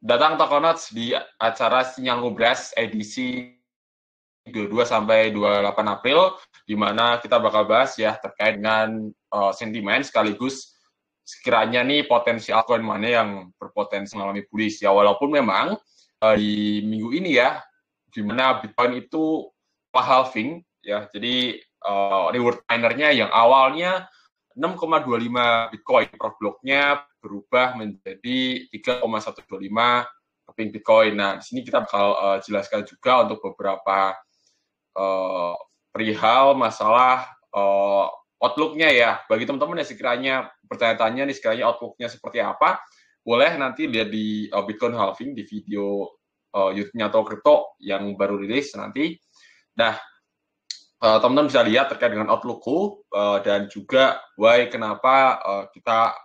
datang Tokonauts di acara Sinyal Ngobras edisi 22 sampai 28 April, di mana kita bakal bahas ya terkait dengan sentimen sekaligus sekiranya nih potensi altcoin mana yang berpotensi mengalami bullish ya, walaupun memang di minggu ini ya, di mana Bitcoin itu halving ya, jadi reward minernya yang awalnya 6,25 Bitcoin per bloknya berubah menjadi 3,125 keping Bitcoin. Nah, di sini kita bakal jelaskan juga untuk beberapa perihal masalah outlook-nya ya. Bagi teman-teman yang sekiranya bertanya-tanya nih sekiranya outlook-nya seperti apa, boleh nanti lihat di Bitcoin halving di video YouTube-nya atau Crypto yang baru rilis nanti. Nah, teman-teman bisa lihat terkait dengan outlook-ku dan juga why kenapa kita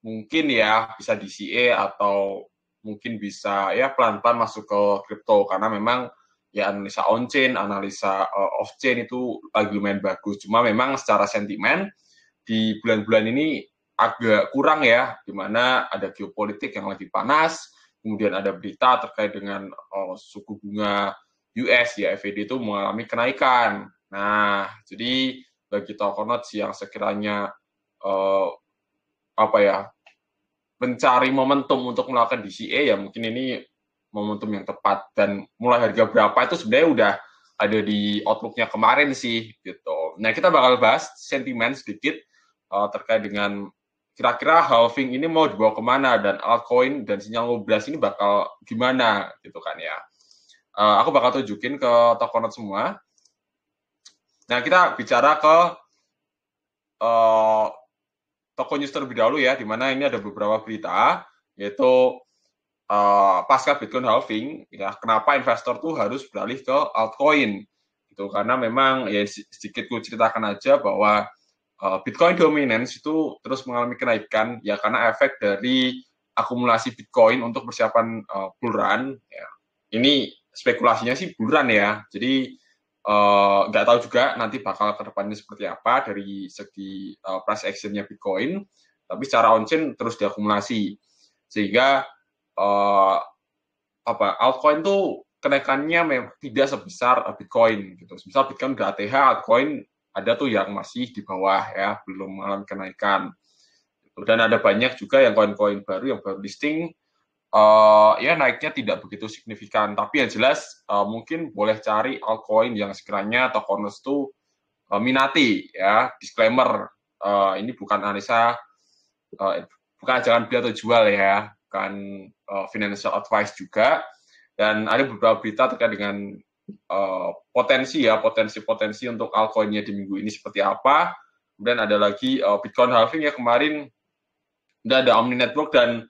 mungkin ya bisa DCA atau mungkin bisa ya pelan-pelan masuk ke crypto karena memang ya analisa on-chain, analisa off-chain itu lagi lumayan bagus. Cuma memang secara sentimen di bulan-bulan ini agak kurang ya, di mana ada geopolitik yang lagi panas, kemudian ada berita terkait dengan suku bunga US ya FED itu mengalami kenaikan. Nah, jadi bagi Tokonauts yang sekiranya apa ya mencari momentum untuk melakukan DCA ya mungkin ini momentum yang tepat dan mulai harga berapa itu sebenarnya udah ada di outlook-nya kemarin sih gitu. Nah, kita bakal bahas sentimen sedikit terkait dengan kira-kira halving ini mau dibawa kemana dan altcoin dan sinyal ngobras ini bakal gimana gitu kan ya. Aku bakal tunjukin ke Tokonaut semua. Nah, kita bicara ke toko news terlebih dahulu ya, di mana ini ada beberapa berita, yaitu pasca Bitcoin halving, ya kenapa investor tuh harus beralih ke altcoin, gitu. Karena memang ya sedikit gue ceritakan aja bahwa Bitcoin dominance itu terus mengalami kenaikan, ya karena efek dari akumulasi Bitcoin untuk persiapan bull run. Ya. Ini spekulasinya sih bull run ya, jadi nggak tahu juga nanti bakal ke depannya seperti apa dari segi price action-nya Bitcoin, tapi secara on-chain terus diakumulasi. Sehingga altcoin tuh kenaikannya tidak sebesar Bitcoin gitu. Misal Bitcoin udah ATH, altcoin ada tuh yang masih di bawah ya, belum mengalami kenaikan. Dan ada banyak juga yang koin-koin baru yang baru listing ya naiknya tidak begitu signifikan, tapi yang jelas mungkin boleh cari altcoin yang sekiranya Tokonous itu minati ya. Disclaimer, ini bukan analisa, bukan ajakan beli atau jual ya, bukan financial advice juga. Dan ada beberapa berita terkait dengan potensi untuk altcoinnya di minggu ini seperti apa. Kemudian ada lagi Bitcoin halving ya kemarin, udah ada Omni Network dan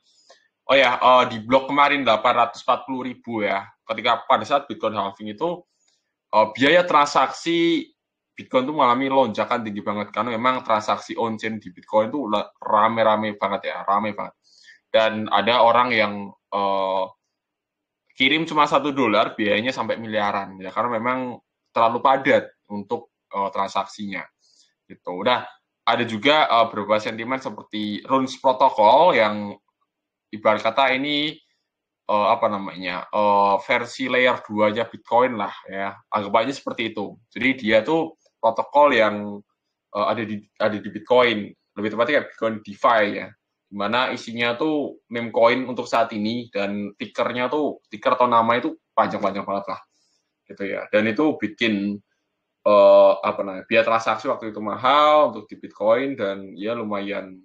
oh ya, di blok kemarin 840.000 ya. Ketika pada saat Bitcoin halving itu biaya transaksi Bitcoin itu mengalami lonjakan tinggi banget karena memang transaksi on-chain di Bitcoin itu rame-rame banget ya, rame banget. Dan ada orang yang kirim cuma $1 biayanya sampai miliaran ya karena memang terlalu padat untuk transaksinya. Gitu. Udah ada juga beberapa sentimen seperti Runes Protocol yang ibarat kata ini versi layer 2-nya Bitcoin lah ya, anggapannya seperti itu. Jadi dia tuh protokol yang ada di Bitcoin, lebih tepatnya Bitcoin DeFi ya, dimana isinya tuh meme coin untuk saat ini dan ticker atau nama itu panjang-panjang banget lah gitu ya. Dan itu bikin biaya transaksi waktu itu mahal untuk di Bitcoin dan ya lumayan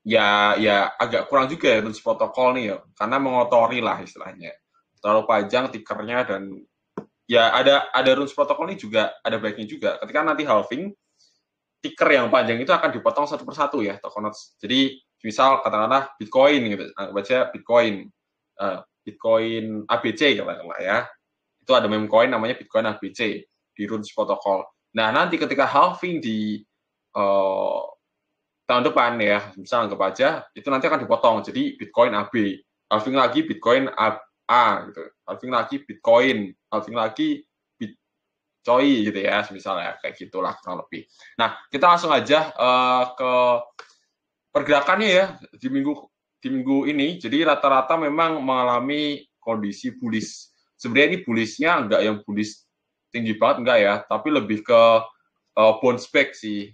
ya agak kurang juga ya rules protokol nih ya karena mengotori lah istilahnya terlalu panjang tikernya dan ya ada rules protokol ini juga ada baiknya juga ketika nanti halving tiker yang panjang itu akan dipotong satu persatu ya Tokonauts. Jadi misal katakanlah Bitcoin gitu, baca Bitcoin ABC katakanlah ya, itu ada meme coin namanya Bitcoin ABC di rules protokol. Nah nanti ketika halving di tahun depan ya, misal anggap aja itu nanti akan dipotong jadi Bitcoin AB, halving lagi Bitcoin A gitu, halving lagi Bitcoin, halving lagi coy gitu ya, misalnya kayak gitulah kurang lebih. Nah, kita langsung aja ke pergerakannya ya di minggu ini. Jadi rata-rata memang mengalami kondisi bullish. Sebenarnya ini bullishnya enggak yang bullish tinggi banget enggak ya, tapi lebih ke bounce back sih.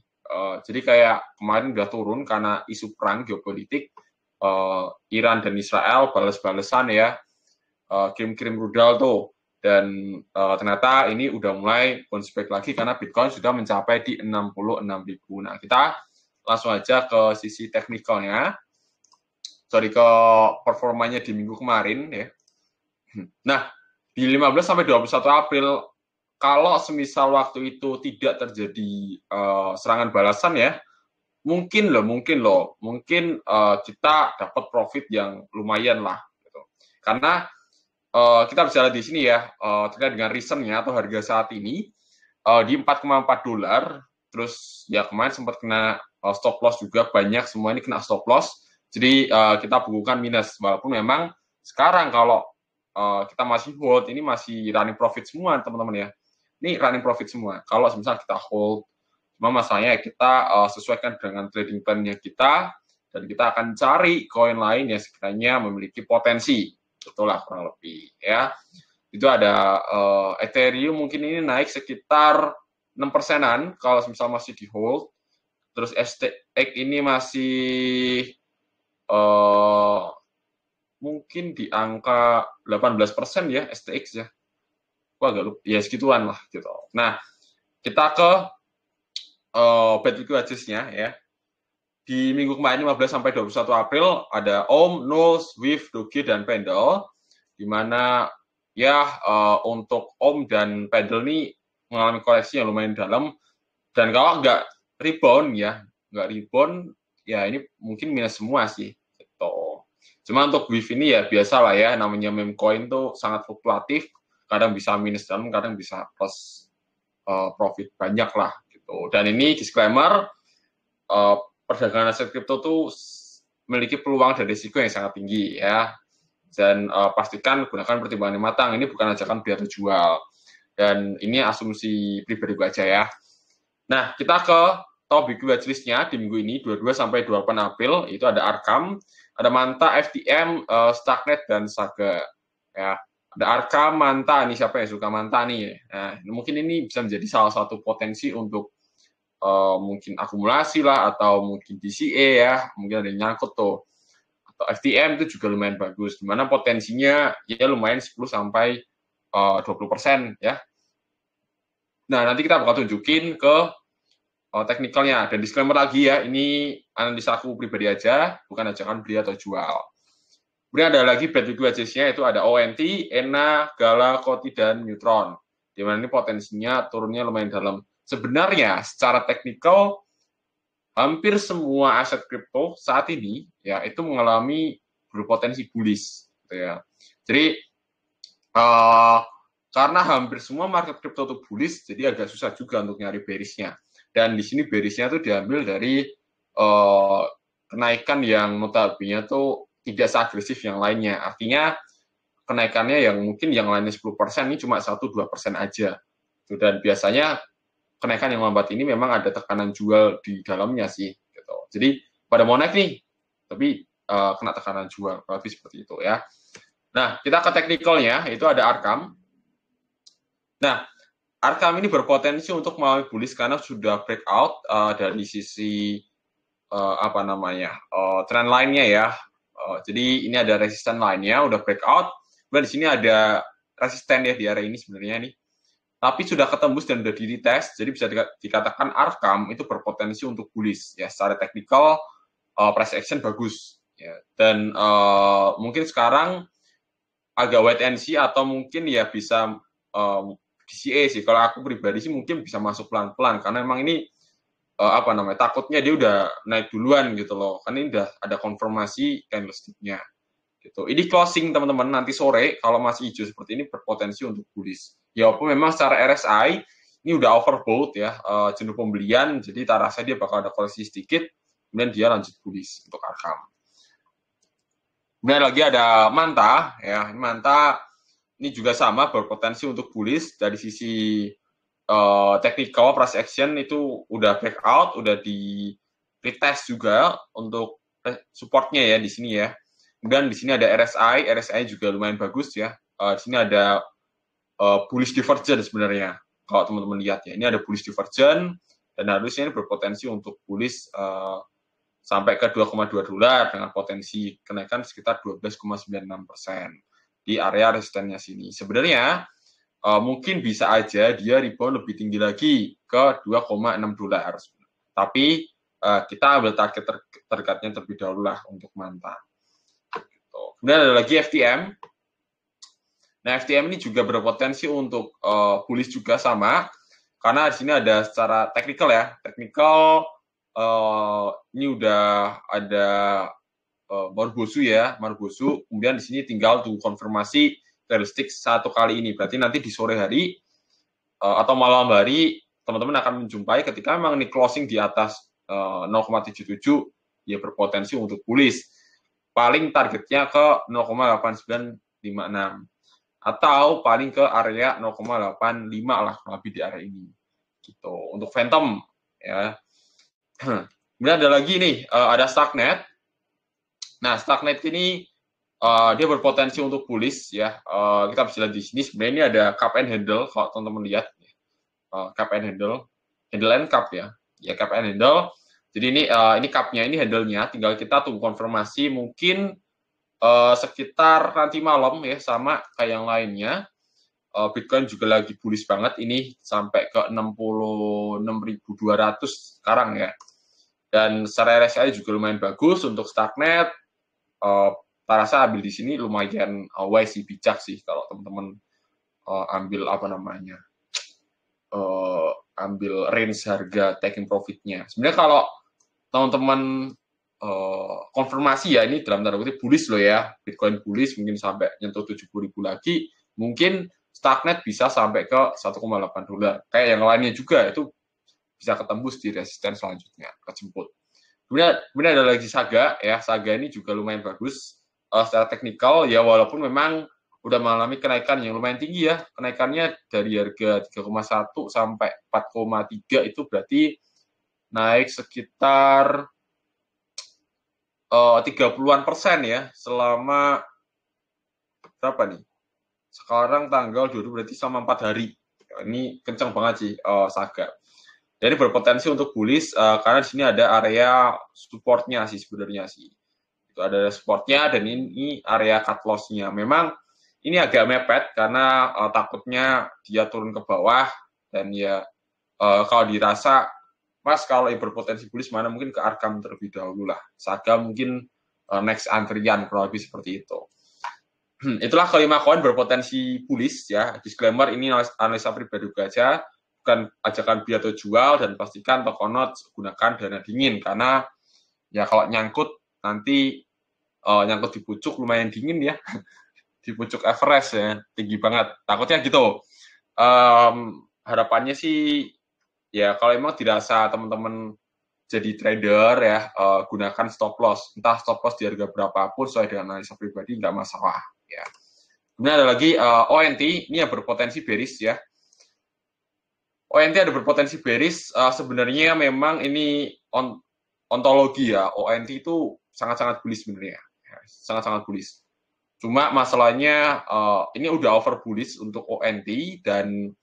Jadi kayak kemarin udah turun karena isu perang geopolitik, Iran dan Israel balas-balesan ya, kirim-kirim rudal tuh. Dan ternyata ini udah mulai bounce back lagi karena Bitcoin sudah mencapai di 66.000. Nah, kita langsung aja ke sisi teknikalnya. Sorry, ke performanya di minggu kemarin ya. Nah, di 15 sampai 21 April, kalau semisal waktu itu tidak terjadi serangan balasan ya, mungkin kita dapat profit yang lumayan lah gitu. Karena kita bicara di sini ya, terkait dengan reasonnya atau harga saat ini di 4,4 dolar, terus ya kemarin sempat kena stop loss juga, banyak semua ini kena stop loss, jadi kita bukukan minus, walaupun memang sekarang kalau kita masih hold, ini masih running profit semua teman-teman ya, ini running profit semua, kalau misalnya kita hold, cuma masalahnya kita sesuaikan dengan trading plan-nya kita, dan kita akan cari koin lain yang sekiranya memiliki potensi, itulah kurang lebih ya. Itu ada Ethereum mungkin ini naik sekitar 6%-an kalau misal masih di hold. Terus STX ini masih mungkin di angka 18% ya STX ya. Wah, agak lupa. Ya segituan lah gitu. Nah, kita ke bad liquidity-nya ya. Di minggu kemarin 15 sampai 21 April ada Ohm, Nulls, Swift, Doge, dan Pendle, di mana ya untuk Ohm dan Pendle ini mengalami koreksi yang lumayan dalam, dan kalau nggak rebound ya ini mungkin minus semua sih gitu. Cuma untuk Swift ini ya biasa lah ya, namanya meme coin tuh sangat fluktuatif, kadang bisa minus dalam, kadang bisa plus profit banyak lah gitu. Dan ini disclaimer, perdagangan aset kripto tuh memiliki peluang dan risiko yang sangat tinggi ya. Dan pastikan gunakan pertimbangan yang matang. Ini bukan ajakan beli atau jual. Dan ini asumsi pribadi gue aja ya. Nah, kita ke top big watchlist-nya di minggu ini 22 sampai 28 April, itu ada Arkham, ada Manta, FTM, Starknet, dan Saga. Ya, ada Arkham, Manta, nih siapa yang suka Manta nih? Nah, mungkin ini bisa menjadi salah satu potensi untuk mungkin akumulasi lah, atau mungkin DCA ya, mungkin ada yang nyangkut tuh. Atau FTM itu juga lumayan bagus, dimana potensinya ya lumayan 10 sampai 20% ya. Nah, nanti kita bakal tunjukin ke teknikalnya, dan disclaimer lagi ya, ini analisa aku pribadi aja, bukan ajakan beli atau jual. Kemudian ada lagi bad liquidity-nya, itu ada ONT, ENA, Gala, Koti, dan Neutron, dimana ini potensinya turunnya lumayan dalam. Sebenarnya secara teknikal hampir semua aset kripto saat ini ya itu mengalami berpotensi bullish gitu ya. Jadi karena hampir semua market kripto itu bullish, jadi agak susah juga untuk nyari bearish-nya. Dan di sini bearish-nya itu diambil dari kenaikan yang notabene tuh tidak seagresif yang lainnya. Artinya kenaikannya yang mungkin yang lainnya 10% ini cuma 1-2% aja. Dan biasanya kenaikan yang lambat ini memang ada tekanan jual di dalamnya sih gitu. Jadi pada mau naik nih, tapi kena tekanan jual, berarti seperti itu ya. Nah, kita ke teknikalnya, itu ada Arkham. Nah, Arkham ini berpotensi untuk mengalami bullish karena sudah breakout dari sisi trend line-nya ya. Jadi ini ada resisten line-nya, udah breakout. Dan di sini ada resisten ya di area ini sebenarnya nih. Tapi sudah ketembus dan sudah di-retest, jadi bisa dikatakan Arkham itu berpotensi untuk bullish ya. Secara teknikal price action bagus ya. Dan mungkin sekarang agak wait and see, atau mungkin ya bisa DCA sih. Kalau aku pribadi sih mungkin bisa masuk pelan-pelan, karena memang ini takutnya dia udah naik duluan gitu loh. Kan ini udah ada konfirmasi candlestick-nya gitu. Ini closing teman-teman nanti sore kalau masih hijau seperti ini berpotensi untuk bullish. Ya walaupun memang secara RSI ini udah overbought ya, jenuh pembelian, jadi tak rasa dia bakal ada koreksi sedikit, kemudian dia lanjut bullish untuk Arkham. Kemudian lagi ada Manta ya, Manta ini juga sama berpotensi untuk bullish dari sisi technical price action itu udah breakout, udah di retest juga untuk supportnya ya di sini ya. Kemudian di sini ada RSI juga lumayan bagus ya. Di sini ada bullish divergence sebenarnya. Kalau teman-teman lihat ya, ini ada bullish divergence dan harusnya ini berpotensi untuk bullish sampai ke 2,2 dolar dengan potensi kenaikan sekitar 12,96% di area resistennya sini. Sebenarnya mungkin bisa aja dia rebound lebih tinggi lagi ke 2,6 dolar. Tapi kita ambil target terdekatnya terlebih dahulu lah untuk mantap. Gitu. Kemudian ada lagi FTM. Nah, FTM ini juga berpotensi untuk bullish juga sama, karena di sini ada secara teknikal ya. Teknikal ini udah ada Marubozu ya, Marubozu. Kemudian di sini tinggal tunggu konfirmasi candlestick satu kali ini. Berarti nanti di sore hari atau malam hari teman-teman akan menjumpai ketika memang ini closing di atas 0,77 ya berpotensi untuk bullish. Paling targetnya ke 0,8956 atau paling ke area 0,85 lah lebih di area ini. Gitu. Untuk Phantom ya. Kemudian ada lagi nih, ada Starknet. Nah, Starknet ini dia berpotensi untuk bullish ya. Kita bisa lihat di sini sebenarnya ini ada cup and handle kalau teman-teman lihat. Cup and handle and cup ya. Ya cup and handle. Jadi ini cupnya, ini handle-nya. Tinggal kita tunggu konfirmasi mungkin sekitar nanti malam ya, sama kayak yang lainnya. Bitcoin juga lagi bullish banget ini sampai ke 66.200 sekarang ya. Dan secara RSI juga lumayan bagus untuk Starknet. Saya rasa ambil di sini lumayan wise sih, bijak sih kalau teman-teman ambil apa namanya, ambil range harga taking profitnya. Sebenarnya kalau teman-teman konfirmasi ya, ini dalam tanda kutip bullish loh ya, Bitcoin bullish mungkin sampai nyentuh 70.000 lagi, mungkin Starknet bisa sampai ke 1,8 dolar. Kayak yang lainnya juga itu bisa ketembus di resisten selanjutnya, kejemput. Kemudian ada lagi Saga ya, Saga ini juga lumayan bagus secara teknikal ya, walaupun memang udah mengalami kenaikan yang lumayan tinggi ya, kenaikannya dari harga 3,1 sampai 4,3 itu berarti naik sekitar 30-an% ya selama berapa nih? Sekarang tanggal 20 berarti selama 4 hari. Ini kencang banget sih Saga. Jadi berpotensi untuk bullish karena di sini ada area supportnya sih sebenarnya sih. Itu ada supportnya dan ini area cut loss-nya. Memang ini agak mepet karena takutnya dia turun ke bawah dan ya kalau dirasa Mas kalau yang berpotensi bullish mana mungkin ke Arkham terlebih dahulu lah. Saga mungkin next antrian kurang lebih seperti itu. Itulah kelima koin berpotensi bullish ya. Disclaimer ini analisa pribadi aja, bukan ajakan beli atau jual, dan pastikan toko notes gunakan dana dingin karena ya kalau nyangkut nanti nyangkut di pucuk lumayan dingin ya. Di pucuk Everest ya, tinggi banget. Takutnya gitu. Harapannya sih ya kalau emang dirasa teman-teman jadi trader ya, gunakan stop loss. Entah stop loss di harga berapapun sesuai dengan analisa pribadi, nggak masalah. Ya. Kemudian ada lagi ONT, ini yang berpotensi bearish ya. ONT ada berpotensi bearish, sebenarnya memang ini ontologi ya. ONT itu sangat-sangat bullish sebenarnya. Ya, sangat-sangat bullish. Cuma masalahnya ini udah over bullish untuk ONT dan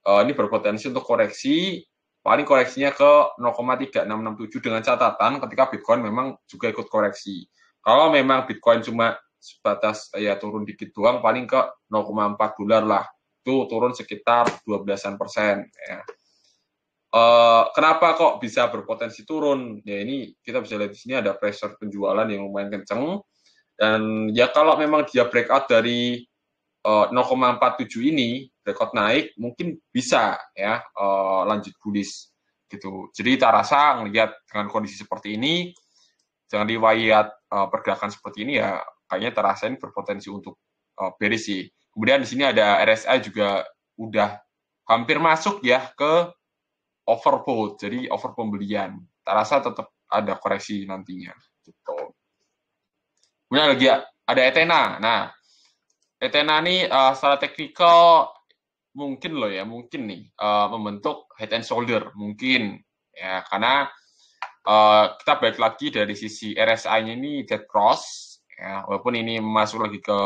ini berpotensi untuk koreksi, paling koreksinya ke 0,3667 dengan catatan ketika Bitcoin memang juga ikut koreksi. Kalau memang Bitcoin cuma sebatas ya turun dikit doang, paling ke 0,4 dolar lah, itu turun sekitar 12% ya. Kenapa kok bisa berpotensi turun? Ya ini kita bisa lihat di sini ada pressure penjualan yang lumayan kenceng. Dan ya kalau memang dia breakout dari 0,47 ini, breakout naik, mungkin bisa ya lanjut bullish gitu. Jadi kita rasa ngelihat dengan kondisi seperti ini, jangan riwayat pergerakan seperti ini ya, kayaknya terasa ini berpotensi untuk bearish sih. Kemudian di sini ada RSI juga udah hampir masuk ya ke overbought, jadi over pembelian. Terasa tetap ada koreksi nantinya gitu. Kemudian lagi ada Ethena. Nah, Ethena ini secara teknikal mungkin loh ya, mungkin nih membentuk head and shoulder mungkin ya, karena kita balik lagi dari sisi RSI-nya ini dead cross ya, walaupun ini masuk lagi ke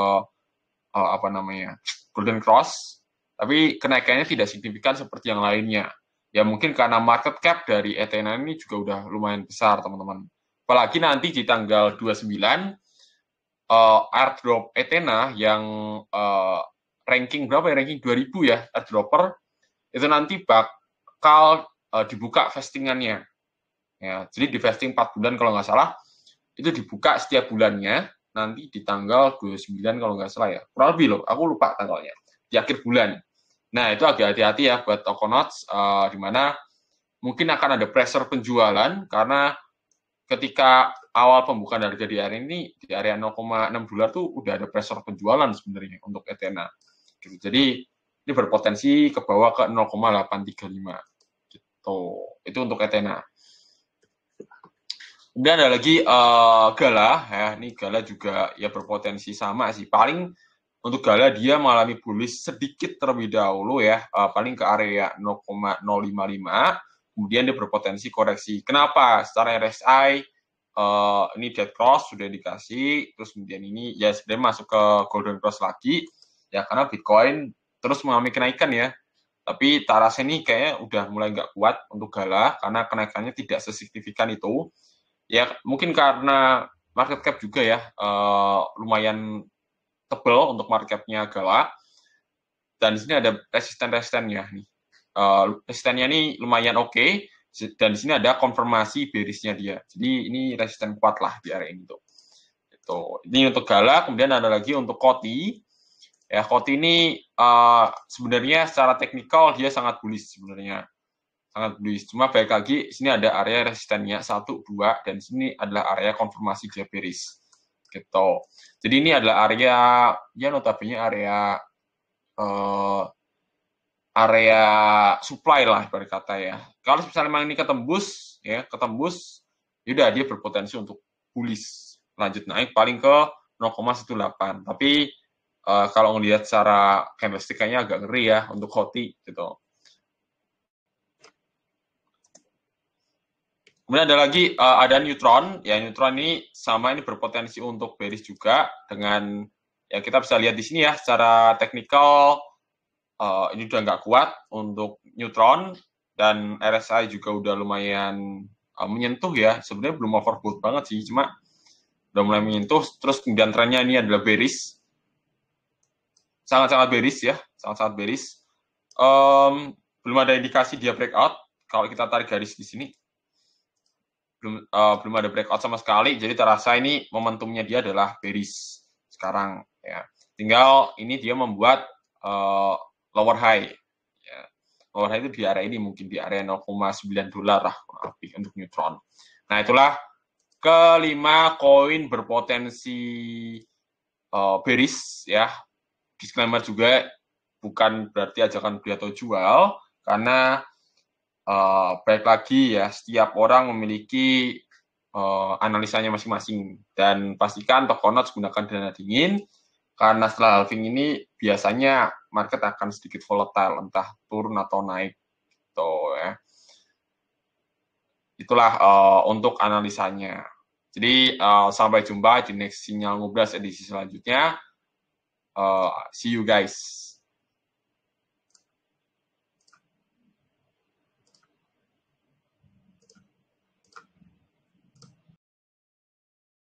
apa namanya golden cross, tapi kenaikannya tidak signifikan seperti yang lainnya. Ya mungkin karena market cap dari Ethena ini juga udah lumayan besar teman-teman. Apalagi nanti di tanggal 29 airdrop Ethena yang ranking berapa ya, ranking 2000 ya, airdropper itu nanti bakal dibuka vestingannya. Ya, jadi di vesting 4 bulan kalau nggak salah, itu dibuka setiap bulannya, nanti di tanggal 29 kalau nggak salah ya. Kurang lebih loh, aku lupa tanggalnya. Di akhir bulan. Nah, itu agak hati-hati ya buat Tokonauts, di mana mungkin akan ada pressure penjualan, karena ketika awal pembukaan harga di area ini, di area 0,6 dolar tuh udah ada pressure penjualan sebenarnya untuk Ethena. Gitu. Jadi, ini berpotensi ke bawah ke 0,835. Gitu. Itu untuk Ethena. Kemudian ada lagi Gala ya, ini Gala juga ya berpotensi sama sih. Paling untuk Gala dia mengalami bullish sedikit terlebih dahulu ya, paling ke area 0,055, kemudian dia berpotensi koreksi. Kenapa? Secara RSI ini dead cross sudah dikasih, terus kemudian ini ya sebenarnya masuk ke golden cross lagi ya, karena Bitcoin terus mengalami kenaikan ya. Tapi Taras ini kayaknya udah mulai nggak kuat untuk Gala karena kenaikannya tidak sesignifikan itu. Ya mungkin karena market cap juga ya, lumayan tebal untuk market capnya Gala, dan di sini ada resisten-resistennya nih. Resistennya ini lumayan oke, dan di sini ada konfirmasi bearish-nya dia. Jadi ini resisten kuat lah di area ini tuh. Itu. Ini untuk Gala, kemudian ada lagi untuk Koti. Ya, Koti ini sebenarnya secara teknikal dia sangat bullish sebenarnya. Sangat bullish. Cuma baik lagi, sini ada area resistennya 1, 2, dan sini adalah area konfirmasi dia bearish. Gitu. Jadi ini adalah area, ya notabene area area supply lah ibarat kata ya. Kalau misalnya memang ini ketembus, yaudah dia berpotensi untuk bullish. Lanjut naik paling ke 0,18. Tapi kalau ngelihat secara candlestick kayaknya agak ngeri ya untuk Hoti gitu. Kemudian ada lagi ada Neutron, ya Neutron ini sama, ini berpotensi untuk bearish juga dengan ya kita bisa lihat di sini ya secara teknikal ini udah nggak kuat untuk Neutron, dan RSI juga udah lumayan menyentuh ya, sebenarnya belum overbought banget sih, cuma udah mulai menyentuh. Terus kemudian trennya ini adalah bearish, sangat-sangat bearish ya, sangat-sangat bearish. Belum ada indikasi dia breakout. Kalau kita tarik garis di sini, belum ada breakout sama sekali, jadi terasa ini momentumnya dia adalah bearish sekarang ya. Tinggal ini dia membuat lower high ya. Lower high itu di area ini, mungkin di area 0,9 dolar lah lebih untuk Neutron. Nah, itulah kelima koin berpotensi bearish ya. Disclaimer juga, bukan berarti ajakan beli atau jual, karena baik lagi ya, setiap orang memiliki analisanya masing-masing, dan pastikan Tokonauts gunakan dana dingin, karena setelah halving ini biasanya market akan sedikit volatile, entah turun atau naik gitu ya. Itulah untuk analisanya. Jadi sampai jumpa di next Sinyal Ngobras edisi selanjutnya. See you guys.